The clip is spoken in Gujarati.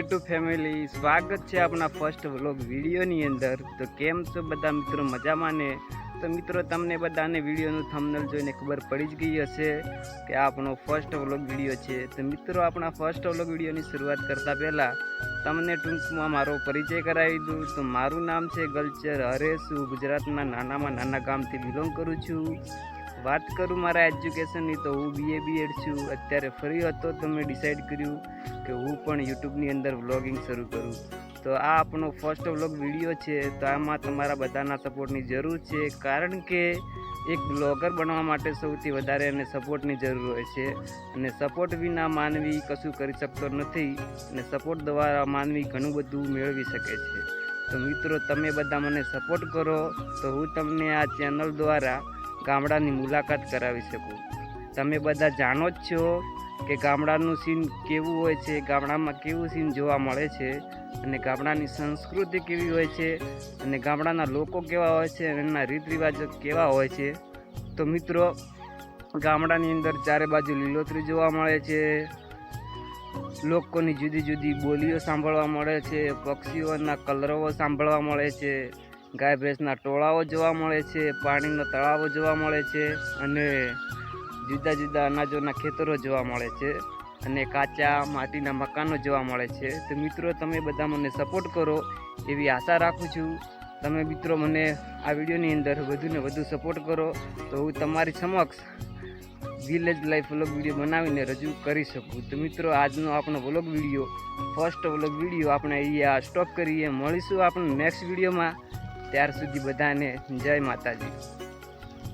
યુટ્યુબ ફેમિલી, સ્વાગત છે આપણા ફર્સ્ટ વ્લોગ વિડીયોની અંદર। તો કેમ છો બધા મિત્રો? મજામાં ને? તો મિત્રો તમને બધાને વિડીયોનું થંબનેલ જોઈને ખબર પડી જ ગઈ હશે કે આ આપણો ફર્સ્ટ વ્લોગ વિડીયો છે। તો મિત્રો આપણા ફર્સ્ટ વ્લોગ વિડીયોની શરૂઆત કરતાં પહેલાં તમને ટૂંકમાં મારો પરિચય કરાવી દઉં। તો મારું નામ છે ગલચર હરેશ। હું ગુજરાતના નાનામાં નાના ગામથી બિલોંગ કરું છું। વાત કરું મારા એજ્યુકેશનની તો હું BA છું। અત્યારે ફ્રી હતો તો મેં ડિસાઈડ કર્યું કે હું પણ યુટ્યુબની અંદર વ્લોગિંગ શરૂ કરું। તો આ આપણો ફર્સ્ટ વ્લોગ વિડીયો છે। તો આમાં તમારા બધાના સપોર્ટની જરૂર છે, કારણ કે એક બ્લોગર બનવા માટે સૌથી વધારે એને સપોર્ટની જરૂર હોય છે, અને સપોર્ટ વિના માનવી કશું કરી શકતો નથી, અને સપોર્ટ દ્વારા માનવી ઘણું બધું મેળવી શકે છે। તો મિત્રો તમે બધા મને સપોર્ટ કરો તો હું તમને આ ચેનલ દ્વારા ગામડાની મુલાકાત કરાવી શકું। તમે બધા જાણો જ છો કે ગામડાનું સીન કેવું હોય છે, ગામડામાં કેવું સીન જોવા મળે છે, અને ગામડાની સંસ્કૃતિ કેવી હોય છે, અને ગામડાના લોકો કેવા હોય છે, અને એમના રીત રિવાજો કેવા હોય છે। તો મિત્રો ગામડાની અંદર ચારે બાજુ લીલોતરી જોવા મળે છે, લોકોની જુદી જુદી બોલીઓ સાંભળવા મળે છે, પક્ષીઓના કલરવો સાંભળવા મળે છે, ગાય ભેંસના ટોળાઓ જોવા મળે છે, પાણીના તળાવો જોવા મળે છે, અને જુદા જુદા અનાજોના ખેતરો જોવા મળે છે, અને કાચા માટીના મકાનો જોવા મળે છે। તો મિત્રો તમે બધા મને સપોર્ટ કરો એવી આશા રાખું છું। તમે મિત્રો મને આ વિડીયોની અંદર વધુને વધુ સપોર્ટ કરો તો હું તમારી સમક્ષ વિલેજ લાઈફ વ્લોગ વિડીયો બનાવીને રજૂ કરી શકું। તો મિત્રો આજનો આપણો vlog video, first vlog video આપણે અહીંયા સ્ટોપ કરીએ। મળીશું આપણે નેક્સ્ટ વિડીયોમાં। ત્યાર સુધી બધાને જય માતાજી।